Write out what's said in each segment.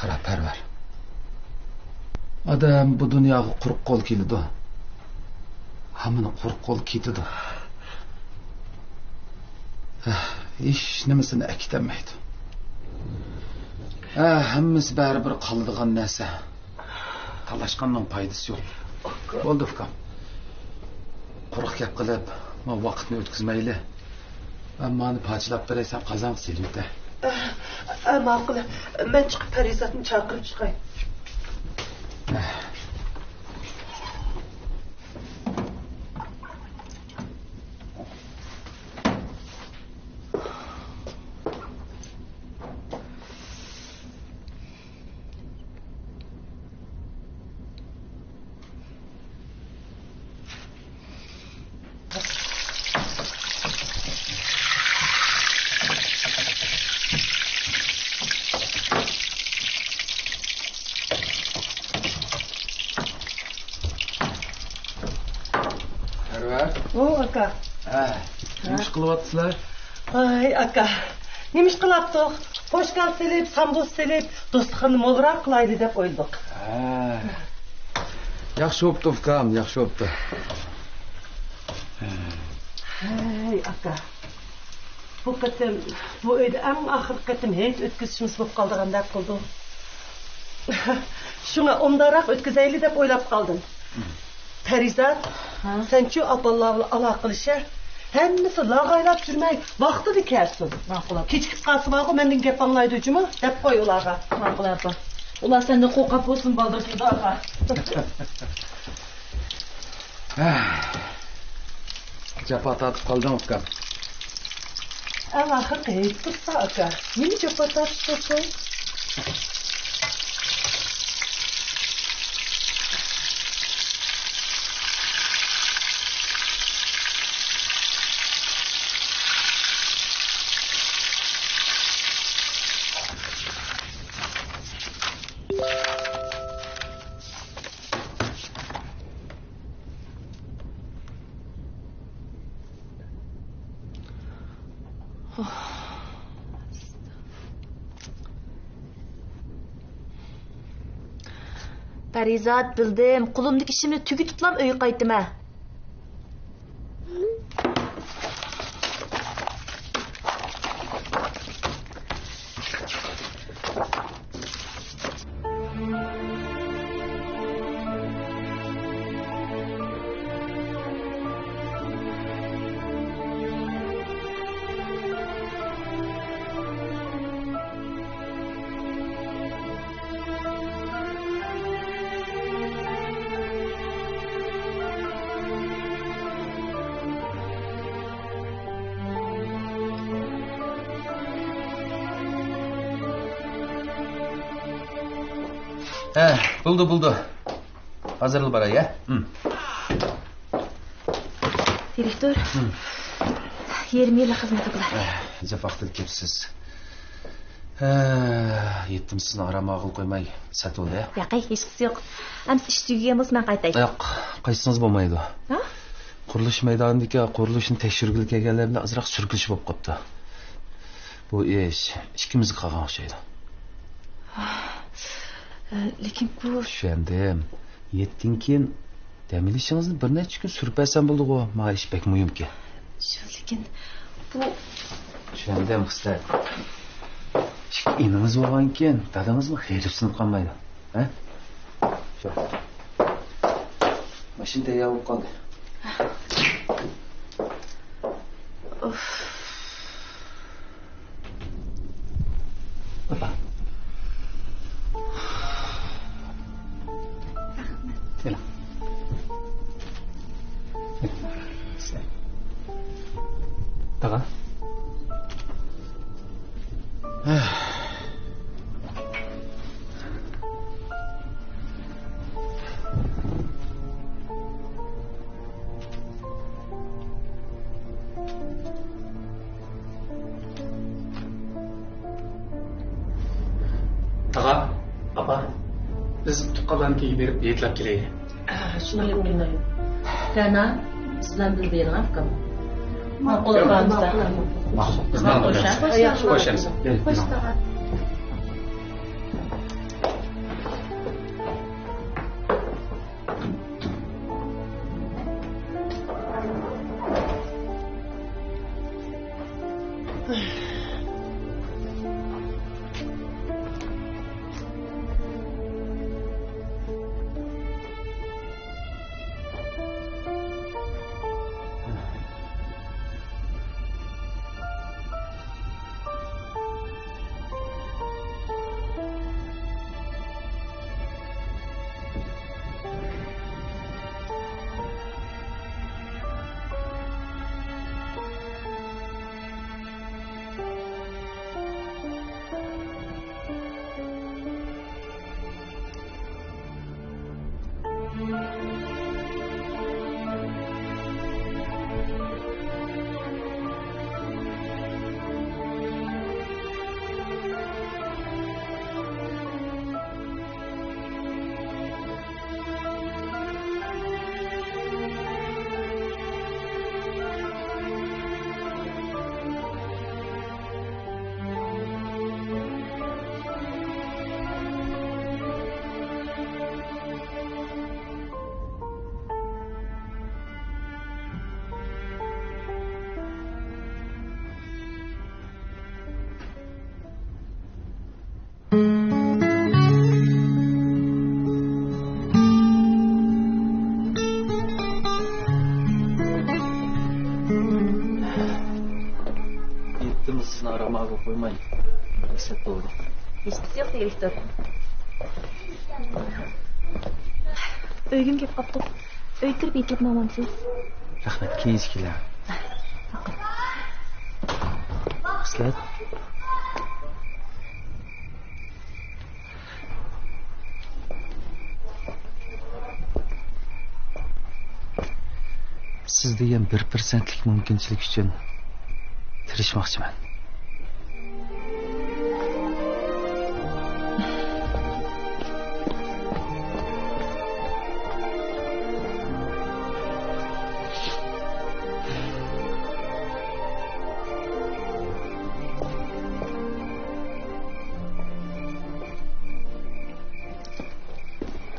Qara Parvar. Odam bu dunyoga quruq qo'l keladi. Hammani quruq qo'l ketadi. Hech nimasini aytolmaydi. Hammasi baribir qoladigan narsa. Talashqanning foydasi yo'q. Bo'ldi ukam. Quruq gap qilib, men vaqtni o'tkazmayli. Ammani pachilab berasam qazon silibdi. Ma'qul. Men chiqib Parizatni chaqirib chiqay. Aka. Nima qilyapsizlar? Ay aka. Nima qilyapsiz? Qo'shqal selib, samboz selib, do'stxonni mo'lroq qilayli deb o'yladik. Yaxshi bo'pti ukam, yaxshi bo'pti. Ay aka. Bu qatim bu uyda eng oxir qatim hech o'tkazishimiz bo'lib qoldigan deb qildim. Shunga umdaroq o'tkazayli deb o'ylab qoldim. Parizat, sen-chi apalarla aloqalashar. Hammasi lag'aylab turmay, vaqtida kelsin. Ma'qul. Kechikib qolsa vaqo mendan gap anglaydi-jimi? deb qo'y ularga. Ma'qul apa. Ular seni qo'rqib bo'lsin baldirdi apa. Jafo tatib qolding ukam. Alloh qayt tursa aka. Nima jafo tatibsiz? Parizat bildim. Qo'limdagi ishimni tugitiblam uyga qaytdim-a. Buldu. Hazırlı bana ya. Direktör. 20 yıl xizmat qiladi. Jafaqtil kepsiz. Yettim sizni aramag'il qo'ymay satoldi. Yo'q, hech qisi yo'q. Amsi ish tugagan bo'lsa men qaytay. Yo'q, qaytsangiz bo'lmaydi. Ha? Qurilish maydonidagi qurilishni tekshirgil kelganlar bilan azroq surkilish bo'lib qopti. Bu ish ikkimizga qolgan o'xshaydi. Lekin bu tushundim. Yetding keyin damilishingizni bir necha kun surpasam bo'ldi-ku. Men ish bek muhimki. Lekin bu tushundim xislat. Inimiz bo'lgan keyin dadamizmi xeyri sinib qolmaydi. Ha? Shu. Mashina yovib qoldi. Opa. Sela. Taga. Taga, apa? Biz tuqqadan keyin berib yetlab kelaylik. Shunday o'ylayman. Kana sizdan bir bering afkam. Ma'qul bo'lsa. Ma'qul. Qo'shamiz. Sizni aramaga qo'ymang. Eslatib bo'ldi. Hechqisi yo'q direktor. Uygim kelib qopti. Uy kirib yetib mamamsiz. Rahmat, keyin kelar. Islat. Siz degan 1%lik mumkinchilik uchun tirishmoqchiman.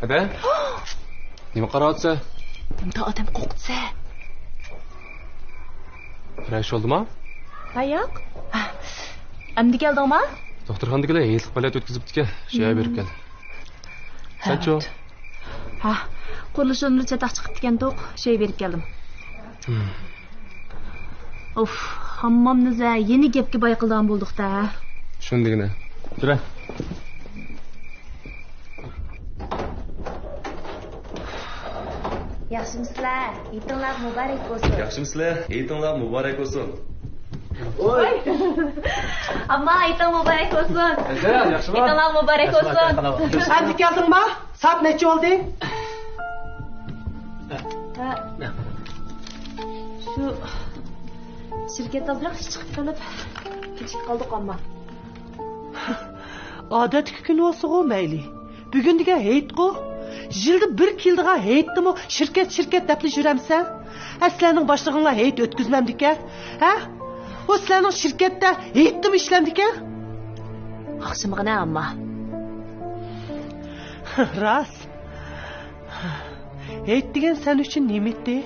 Ada? Nima qarayapsa? Bunda odam qo'rqitsa. Rash oldimi? Ha yo'q. Endi keldingmi? Doktorxonaga yillik palat o'tkazibdi-ku, shaya berib keldi. Sancho? Ha, qurilish o'rnida chatoq chiqib ekan-to'q, shay berib keldim. Of, hammomniza yeni gapga boy qilgan bo'ldik-da. Shundigina. Tura. Yaxshimisizlar? Yetinglar muborak bo'lsin. Yaxshimisizlar? Yetinglar muborak bo'lsin. Oy. Amma yeting muborak bo'lsin. Yaxshimi? Yetinglar muborak bo'lsin. Endi keldingmi? Soat necha bo'ldi? Shu shirkat azroq chiqib qolib kechikib qoldik amma. Odatki kun bo'lsa-ku mayli. Bugun degan hayt-ku. Yilda bir keldiga haytdimi? Shirkat deb yuramsan? Sizlarning boshlig'inglar hayt o'tkazmamdika? Ha? O sizlarning shirkatda haytdimi ishlamdika? Yaxshimig'ina amma. Ras. Hayt degan sen uchun nimetdi.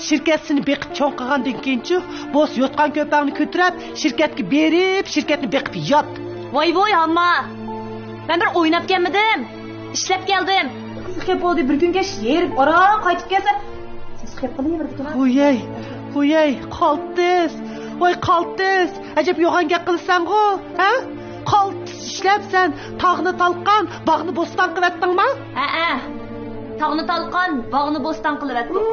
Shirkatni beqib cho'ng qilgandan keyin-chi, bo'z yotgan ko'pakni ko'tarib, shirkatga berib, shirkatni beqib yot. Voy amma. Men bir o'ynab kelmadim. İşlep geldim. Kızık hep oldu bir gün geç yerip oran qaytib kelsa. Siz hep qilay bir tugan. Qo'yay, qaltis. Voy qaltis. Ajab yo'g'on gap qilsan-ku, ha? Qaltis ishlabsan, tog'ni talqan, bog'ni bo'ston qilatdingmi? Ha. Tog'ni talqan, bog'ni bo'ston qilatdim.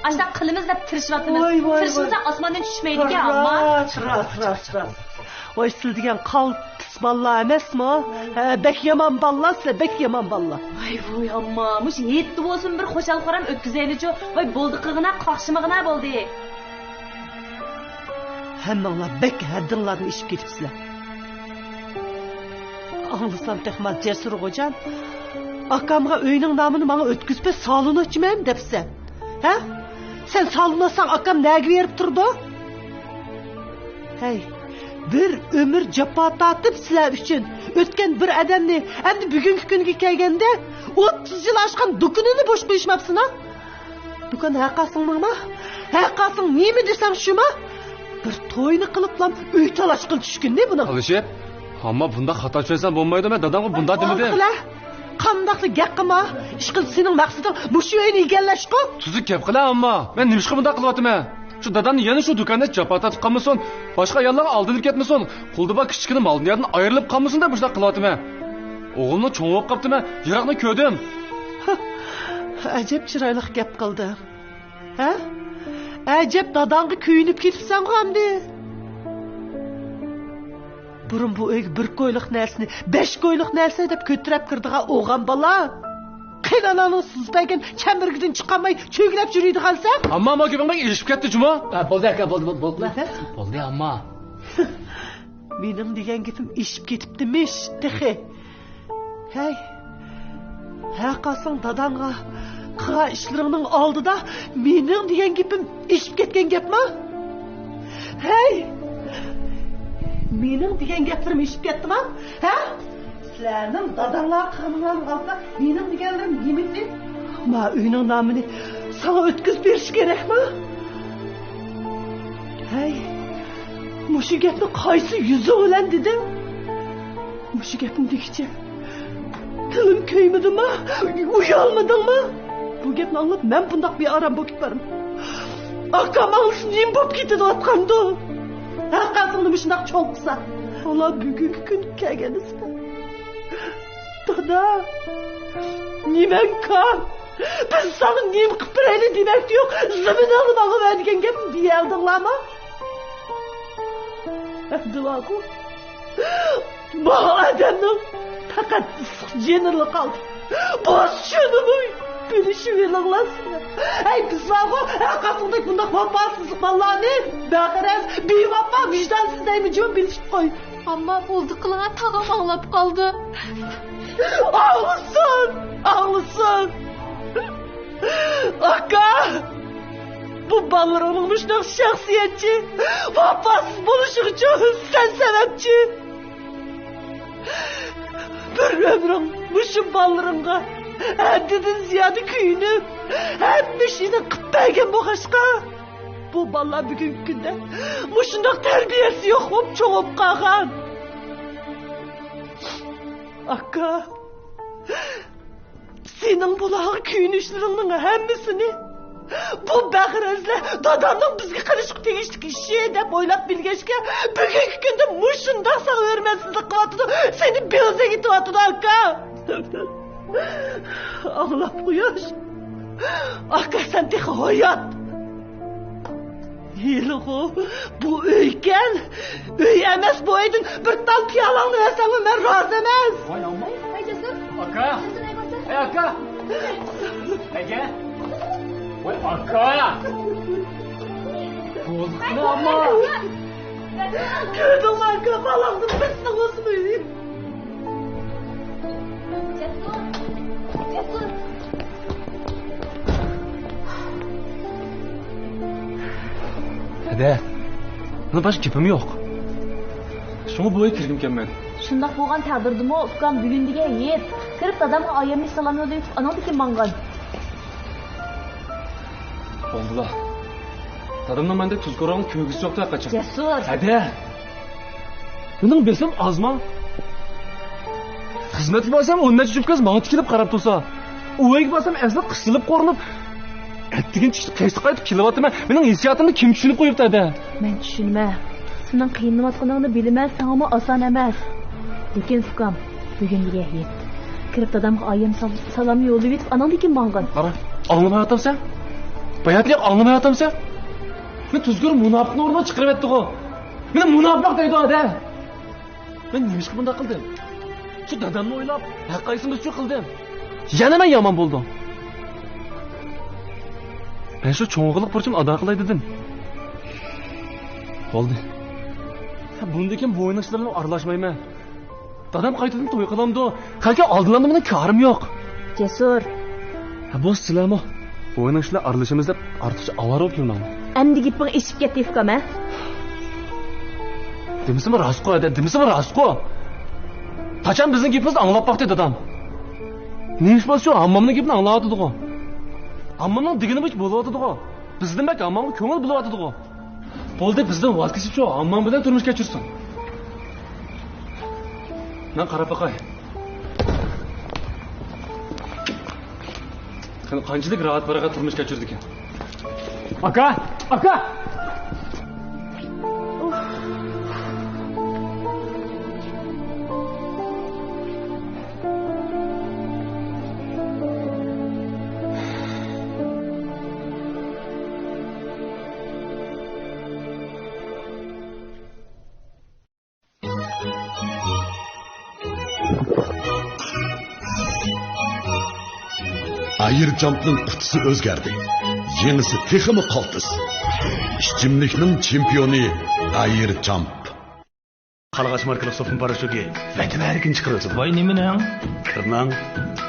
Ashda qilimiz deb tirishyapmiz. Tirishimizda osmondan tushmaydi-ku, amma. Ras. Voy siz degan qaltis balla emasmi? Bek yomon balla, siz bek yomon balla. Voy amma, mush yetdi bo'lsin bir xo'shal qo'ram o'tkazaylik-ku. Voy bo'ldi qig'ina, qoqshimig'ina bo'ldi. Hammanglar bek haddinglarni ishib ketibsizlar. Anglasam texmal Jasur Xo'jan, akamga uyning nomini menga o'tkazib solinochiman debsan. Ha? Sen solinosan akam nega berib turdi? Hey, bir ömür jafo tortib sizlar uchun o'tgan bir odamni endi bugungi kunga kelganda 30 yil oshgan do'konini bo'sh qo'yishmabsizmi? Do'kon haqasingmi? Haqasing nima desam shumi? Bir to'yni qiliblam uy talashqil tushkunni buni. Alishib, ammo bunda xato tushsam bo'lmaydi. Men dadamga bunda demadim. Qandaqli gap qilma. Ishqil sening maqsading mushu uyni egallashqo. Tuzuk gap qila ammo. Men nima ishqa bunda qilyapman? Shu dadamni yana shu do'konda chapata tutqanmisan, boshqa ayollarga aldinib ketmasin, qo'ldiba kichkina mollardan ayrilib qolmasin deb shunday qilyapman. O'g'limni cho'ng bo'lib qoptimi? Yiroqni ko'rdim. Ajab chiroyli gap qildi. Ha? Ajab dadangga kuyinib ketibsan hamdi. Burun bu uyga bir qo'yliq narsani, 5 qo'yliq narsa deb ko'tirib kirdigan o'g'an bola. Qilananing sizdagan chamirgidan chiqamay cho'glab yuridi qalsa? Ammo ko'pinga ilishib ketdi juma. Bo'ldi aka, bo'ldi. Bo'ldi ammo. Mening degan gapim ishib ketibdimish, texe. Hey. Ha qasang dadangga qilgan ishlaringning oldida mening degan gapim ishib ketgan gapmi? Hey. Mening degan gaplarim ishib ketdimi? Ha? Sizlarning dadanglar qilgan qolsa, mening deganlarim nimasi? Ma uyning nomini sana o'tkazib berish kerakmi? Hey. Mushu gapni qaysi yuzi bilan dedim? Mushu gapni degicha tilim ko'ymidimi? Uyalmadingmi? Bu gapni anglab men bundoq bir aram bo'lib ketdim. Akam nim bo'lib ketayotgandi. Haqqasini shundoq cho'qsa. Allah bugungi kun kelganida. Dada. Nimen kan? Biz sana nim qilib beraylik demak yo'q. Ziminni mag'lub etgan gap deyaldinglarmi? Duaku. Bu adamning faqat jenirli qoldi. Boz shunimi bilishib elinglarsiz. Ay bizlarga haqiqatda bunday vafosizlik bollarni baqaraz bevafo vijdonsiz deymi jon bilishib qo'y. Ammo bo'ldi qilgan tag'am anglab qoldi. Ağlısın. Aka. Bu ballarının müşnak şahsiyetçi. Vafasız buluşu için sen sebepçi. Bir ömrüm müşün ballarınga. Haddidan ziyade köyünü. Hem müşini kıpbaygen bu kaşka. Bu ballar bugün günde müşündak terbiyesi yok olup çoğup kalkan. Aka. Senin bulağı köyünüşlerinin hemmisini bu Bəxirəzlə dadanın bizga qilishib tegishlik ishi deb o'ylab bilgachga bugungi kunda mushunda sana o'rmansizlik qilyapti. Seni belza ketyapti aka. Ağlab qo'yash. Aka sen tex hayot. Yilg'u bu uygan. Uy emas bu uydan bir tal piyolani versam men rozi emas. Voy amma. Haydasın. Aka. Ey aka. Ege. Voy aka. Bo'ldi amma. Gördüm aka balamdım bitti o'zim. Cesur. Hadi. Buna başka gapim yo'q. Shunga bo'yi kirgim kelmadi. Shundoq bo'lgan taqdirdimi, ukam bugundiga yet. Kirib dadamga oyimni salom yo'llayib, anadiki mangan. Bo'ldilar. Dadamning menda tuzko'rong ko'gisi yo'qda qachon. Cesur. Hadi. Buning bilsam ozma. Xizmatga borsam o'ndan chupkaz menga tikilib qarab tursa, uyga borsam asli qisilib qo'rinib attigin qaysi qaytib kelyapman. Mening hissiyotimni kim tushunib qo'yibdi ada? Men tushunma. Sening qiynayotganingni bilmas, senga oson emas. Lekin ukam bugundiga yet. Kirib dadamga oyim salom yo'llayib, anadiki mangan. Qara, anglamayapsan? Bayatliq anglamayapsan? Men tuzko'r munofiqni o'rniga chiqarib etdi-ku. Meni munofiq deydi ada. Men nima ish bunday qildim? Shu dadamni o'ylab, haqqaysimni uchun qildim. Yana men yomon bo'ldim. Ben shu cho'ng'iliq burchim ado qilay dedim. Bo'ldi. Bundakin bo'yin ishlarini aralashmayman. Dadam qaytadan to'y qilamdi. Qalki oldinlamda mening korim yo'q. Cesur. Ha bu sizlarmi? Bo'yin ishlar aralashimiz deb ortiqcha avaro bo'lib yurman. Endi gaping eshib ketdi ukam, ha? Demisimi rostqo edi, demisimi rostqo. Qachon bizning gapimizni anglab boqdi dadam. Ne ish bo'lsa, hammamning gapini anglayotdi-ku. Hammamning digini bo'ch bo'layotdi-ku. Bizdan bak hammamga ko'ngil bo'layotdi-ku. Bo'ldi, bizdan voz kechib shu ammam bilan turmush kechirsin. Men qarab boqay. Qanchalik rahat baraqa turmush kechirdi ekan. Aka! Aka! Ayrjumpning qutisi o'zgardi. Yengisi texmi qaltis. Ishchimlikning chempioni Ayrjump. Qalg'ach markalik sopun parashugi vatan erkin chiqaradi. Voy nimaning? Kirnang.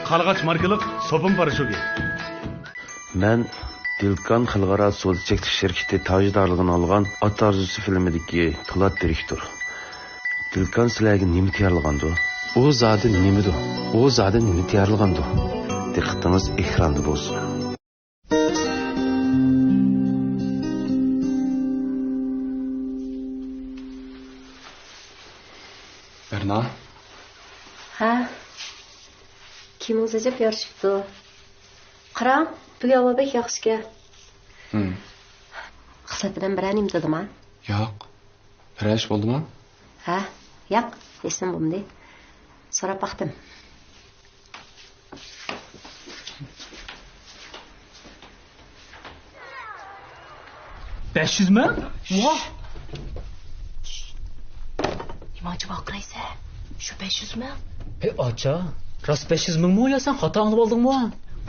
Qalg'ach markalik sopun parashugi. Men Dilkan xalqaro so'zchilik shirkati tajdorligini olgan Ot orzusi filmidagi Po'lat direktor. Dilkan sizlarga nima tayyorlagandi? U zodi nimadi? U zodi nima tayyorlagandi? Diqqatingiz ekranda bo'lsin. Berna. Ha. Kim o'ziga yorishibdi? Qarang, bu bek yaxshiga. Hisobidan biranim dedimi? Yo'q. Birash bo'ldimi? Ha, yo'q, esim bo'ldi. So'rab baxtim. $500 mi? Voh! Nimachi boqraysa? Shu 500 mi? Acha, rost 500 ming mi o'yasan? Xato anglab oldingmi?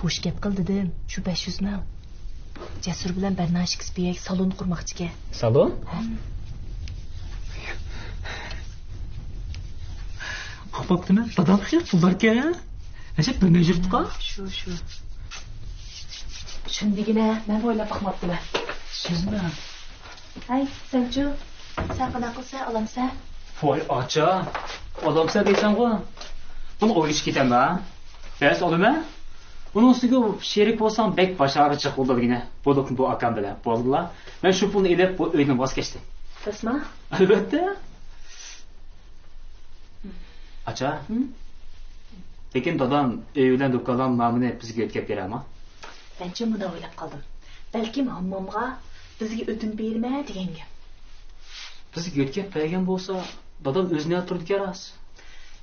Bo'sh gap qil dedim. Shu 500 mi? Jasur bilan Barnashik biyak salon qurmoqchiga. Salon? Qopibdimi? Dadam xiyr pullarga. Ajab bunday yurtqa? Shu. Shundigina men o'ylab baxmoqdiman. Sizmi? Ay, senchu, sen qana qilsa olamsa? Voy acha, olamsa deysan-ku. Buni o'yishga ketaman. Bas olaman. Uning ustiga sherik bo'lsam bek basharichi qo'ldigina. Bo'lib bu akam bilan bo'ldilar. Men shu pulni elib bu uyni voz kechdim. Tasma? Albatta. Acha. Lekin dadam uy bilan do'kondan mamuni bizga yetkazib berami? Mencha buni o'ylab qoldim. Balki hammomga bizga o'tin berma degan gap. Bizga yetkazib bergan bo'lsa, dadam o'zini turdi keras.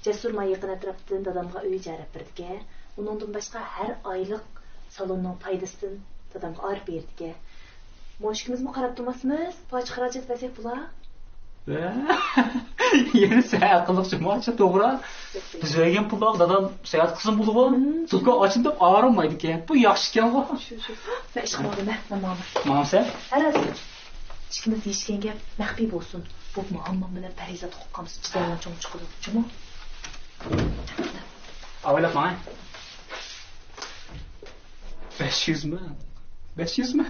Jasur ma yaqin atrofdan dadamga uy jarab berdiga. Uningdan boshqa har oylik salonning foydasidan dadamga olib berdiga. Moshkimizmi qarab turmasmiz? Foyda xarajat bersak bo'lar. Yana sen aqlliqchi mocha to'g'ri. Biz bergan pullar dadam sayat qilsin bo'ldi-ku. Sudga ochib deb og'rimaydi ekan. Bu yaxshi ekan-ku. Shu. Men ish qilmoqman, mamam. Mamsa? Aras. Ishimiz deyishgan gap maxfiy bo'lsin. Bu muammom bilan Parizat huqqamiz chidagan cho'ng chiqadi, chimi? Avvalab mana. 500 mi? 500 mi?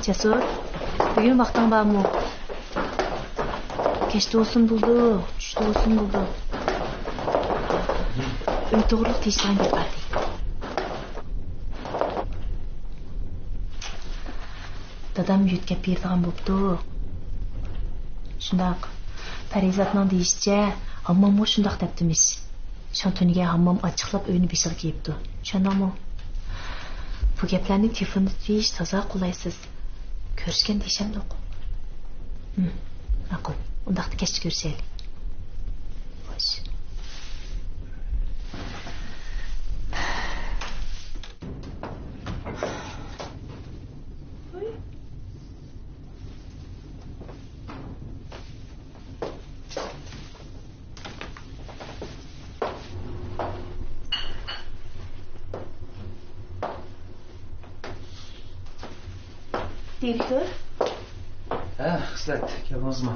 Jasur, bugün vaqting bormi? Kechda olsun buldu, tushda olsun buldu. Uy to'g'ri teshgan deb ayting. Dadam yetkazib bergan bo'pti. Shundoq. Parizatning deyishicha, hammom shundoq debdimiz. Shantuniga hammom ochiqlab uyni beshig'i kiyibdi. Tushundingmi? Bu gaplarni telefonda deyish toza qulaysiz. Ko'rishgan deshamdiq. Ma'qul. Undaqda kechda ko'rishaylik. Xo'sh. Direktor? Xislat, keldingizmi?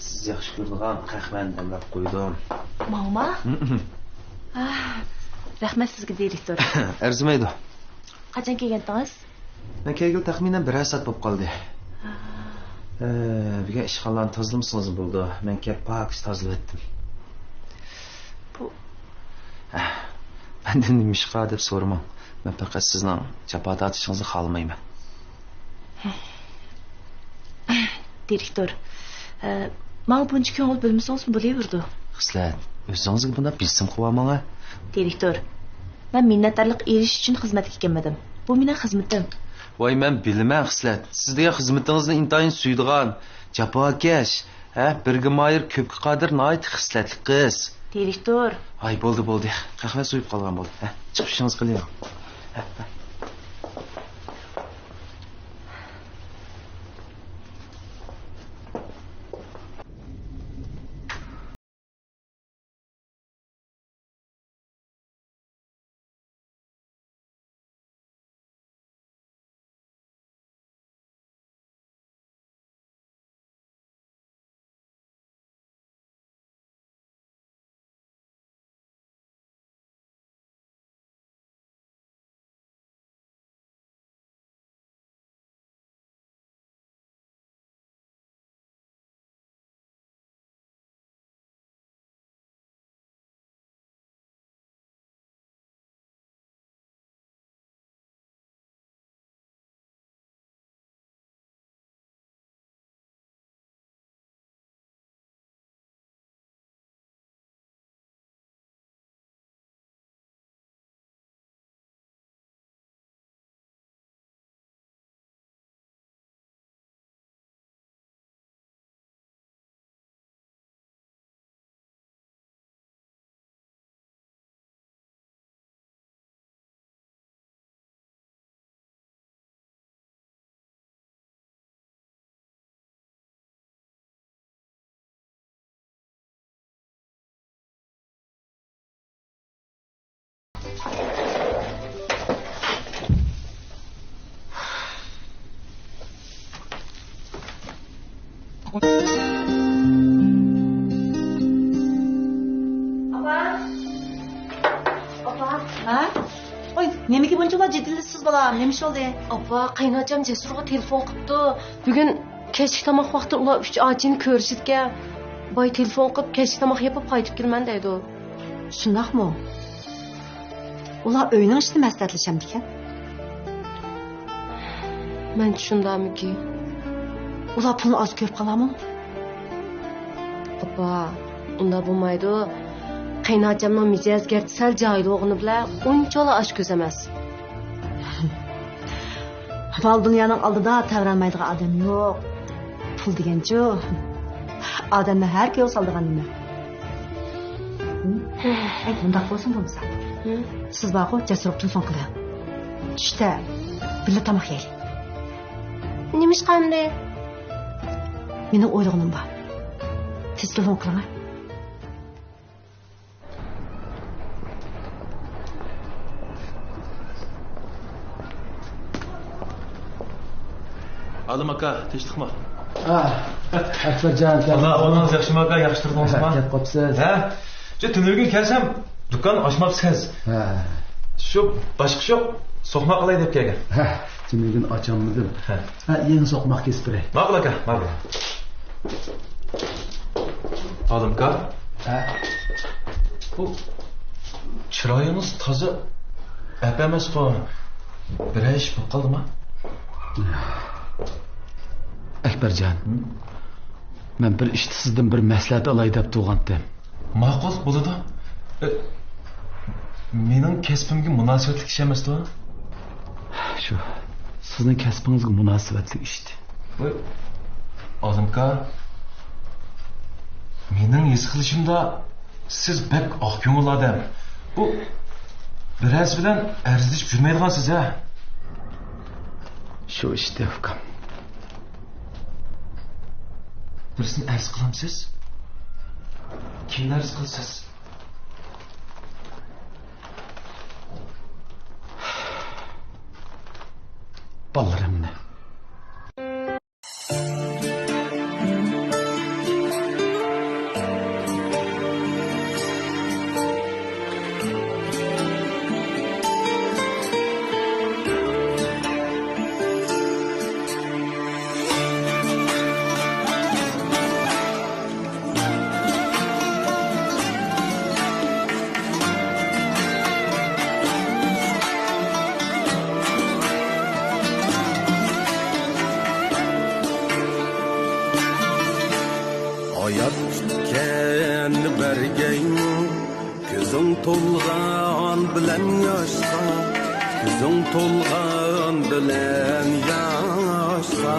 Siz yaxshi ko'radigan qahvani damlab qo'ydim. Mama? Rahmat sizga, direktor. Arzimaydi. Qachon kelgandingiz? Men kelgil taxminan 1 soat bo'lib qoldi. Birga ishxonalarni tozalamışsınız bo'ldi. Men kelib pak tozalab etdim. Bu Mendan nima ish qiladi deb so'ramang. Men faqat sizning chapa tortishingizni xohlamayman. Direktor, mana buncha ko'ngil bo'lmasangiz bo'laverdi. Xislat, o'zingizga bunda bilsim qilmang-a. Direktor, men minnatdorlik erish uchun xizmatga kelmadim. Bu mening xizmatim. Voy, men bilman Xislat. Siz degan xizmatingizni intayin suydigan, jafokash, birga moyir, ko'pga qodir noyat xislatli qiz. Direktor. Ay, bo'ldi. Qahva suyib qolgan bo'ldi. Chiqib ishingiz qiling. Nimaga bunchalar jiddiysiz bolam? Nima ish bo'ldi? Opa, qaynotcham Jasurga telefon qilibdi. Bugun kechki tomoq vaqti ular 3 ochini ko'rishitgan. Boy telefon qilib kechki tomoq yopib qaytib kelman deydi. Shundaqmi? Ular uyning ishini maslahatlasham ekan. Men tushundamki. Ular pulni oz ko'rib qoladimi? Opa, unda bo'lmaydi. Qaynotchamning mijozga sal joylig'ini bilan unchalar osh ko'z emas. Val dunyoning oldida tavranmaydigan odam yo'q. Pul deganchi, odamni har yo'l soldigan nima? Bundoq bo'lsin bo'lmasa. Siz baqo Jasurga telefon qiling. Tushda birga tomoq yeylik. Nima ish qildi? Mening o'ylig'im bor. Tez telefon qiling. Adım aka, tinchlikmi? Akbarjon, Allah onunuz yaxshimi aka, yaxshi turdingizmi? Kelib qopsiz. Shu tunilgun kelsam, do'kon ochmabsiz. Shu boshqa yo'q, so'qmoq qilay deb kelgan. Tunilgun ochammidim. Yangi so'qmoq kesib beray. Ma'qul aka, ma'qul. Adım aka. Bu chiroyingiz toza emas-ku. Bir ish bo'lib qoldimi? Akbarjon, men bir ishni sizdan bir maslahat olay deb turgandim. Ma'qul bo'ladi. Mening kasbimga munosabatli ish emas-ku. Shu, sizning kasbingizga munosabatli ishdi. Ozimka, mening his qilishimda siz bek oq ko'ngil odam. Bu biraz bilan arzishib yurmaydigansiz, ha? Shu ishda ukam. Birisini arz qilamsiz? Kimni arz qilsiz? Ballarımını. To'lg'an bilan yoshqa, ko'zing to'lg'an bilan yoshqa.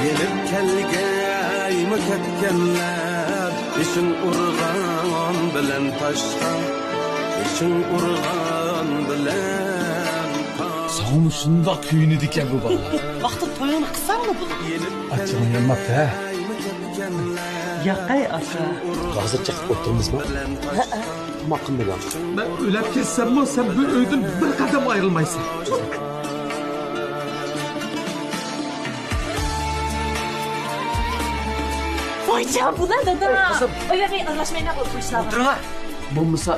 Gelib kelgaymi ketganlar, ishing urg'an bilan toshqa, ishing urg'an bilan toshqa. Sana shundoq kuyunidi ekan bu bola. Vaqti to'yini qilsangmi bu? Achchig'im kelmabdi. Yaqay aka. Hozircha qilib o'tirmizmi? Nima qilmagan? Ben o'lib ketsam, sen bu uydan bir qadam ayrılmaysan. Voycan bular dada. Oylarga aralashmayna qo'yib qo'yishlar. O'tiringlar. Bo'lmasa,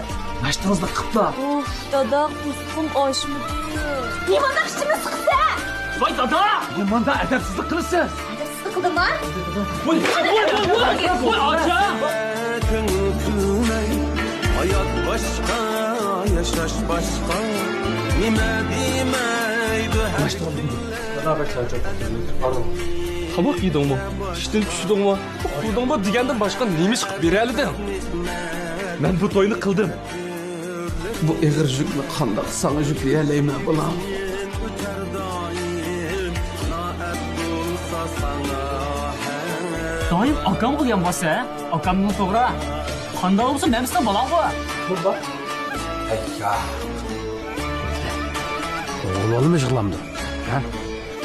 nashtangizni qiliblar. Of, dada, qusqum oshmidi. Nima naqshimiz qilsa? Voy dada! Yomanda adabsizlik qilasiz. Adabsizlik qildimmi? Voy, acha! Hayat başka, yaşaş başka. Nime demeydi her Beraber çalacak. Pardon. Kabak yedin mi? İşten düştün mü? Kurdun mu degenden başka neymiş berelidin? Ben bu toyunu kıldım. Bu eğer jükle kandak sana yükleyeleyim bulam. Dayım akam qilgan bo'lsa, akamning to'g'ri. Qanday bo'lsa, men sizdan balam bu. Burada. Ayya. Oğlanı mı yığılamdı? Ha?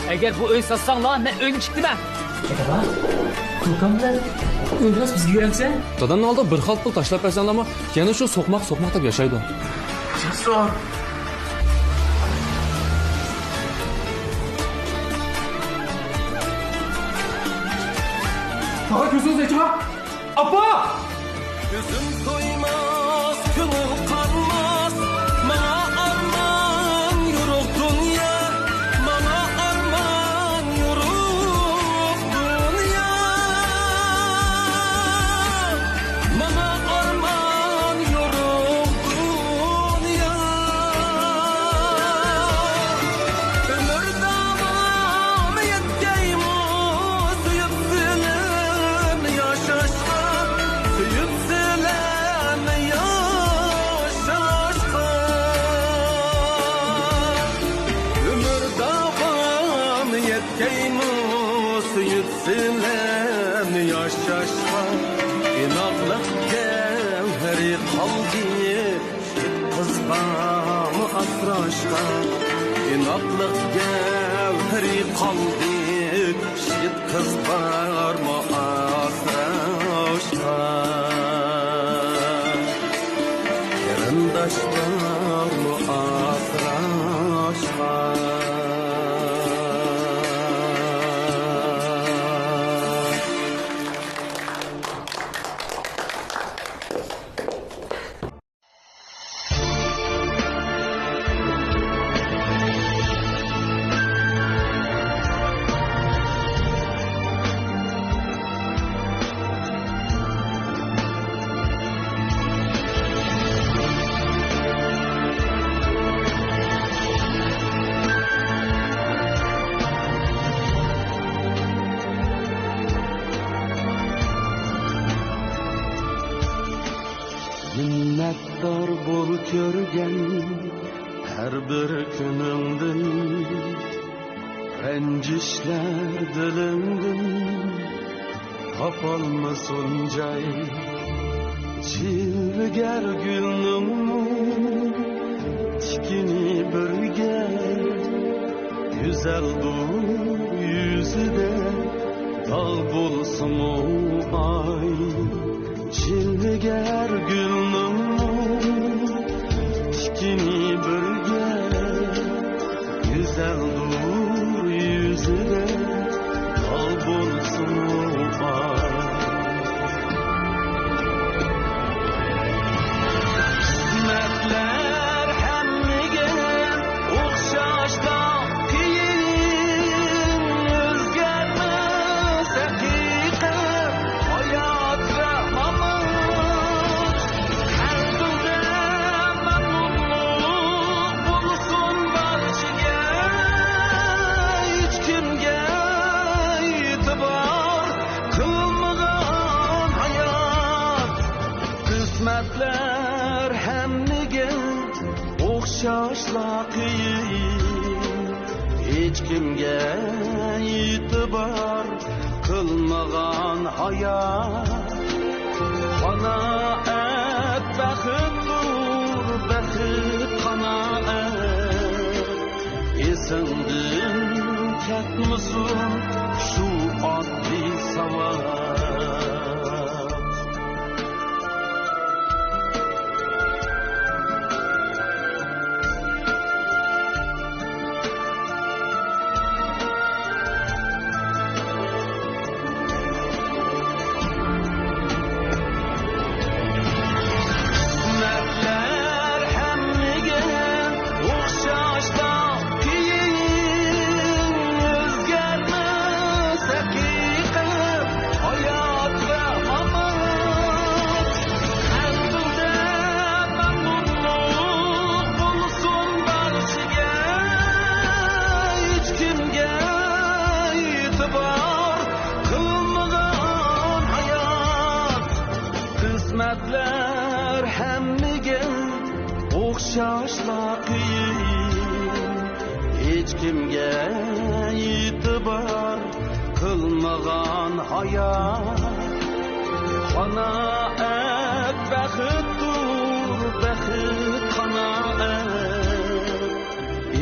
Eğer bu öy satsanglar, men uyga chiqdiman. Dada, ko'kam bilan o'ylas bizga yuramsa? Dadanın aldı bir xalt pul tashlab bersanlarmi, yana shu so'qmoq deb yashaydi. Jasur. Bana gözünüzü açma. Abba! Gözüm doymaz, gönül kanmaz. Bana arman yürük dünya. Bana arman yürük dünya. Bana arman yürük dünya. Ömür davam yetkeyim suyup silen yaşaşka. Suyup silen yaşaşka. Ömür davam yetkeyim suyup silen yaşaşka. İnaklık gevheri kaldı kızbamı asraşka. İnaklık gevheri kaldı şit kızbamı asraşka. Yarındaş var mı asraşka. Minnettar bol körgen her bir günündün. Rencişler dilimdin kapalmasın cay. Çilger gülnün tikini birge. Güzel bu yüzü de dağ bulsun o ay. Çilger gülnün tikini birge. o'xshashla qiyin hech kimga e'tibor qilmagan hayot qanoat baxtdir baxt qanoat esingdan ketmasin shu oddiy savol qismatlar hammaga o'xshashla qiyin hech kimga e'tibor qilmagan hayot qanoat baxtdir baxt qanoat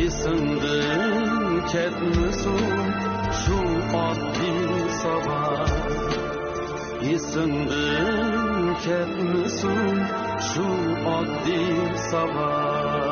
esingdan ketmasin shu oddiy savol esingdan ketmasin shu oddiy savol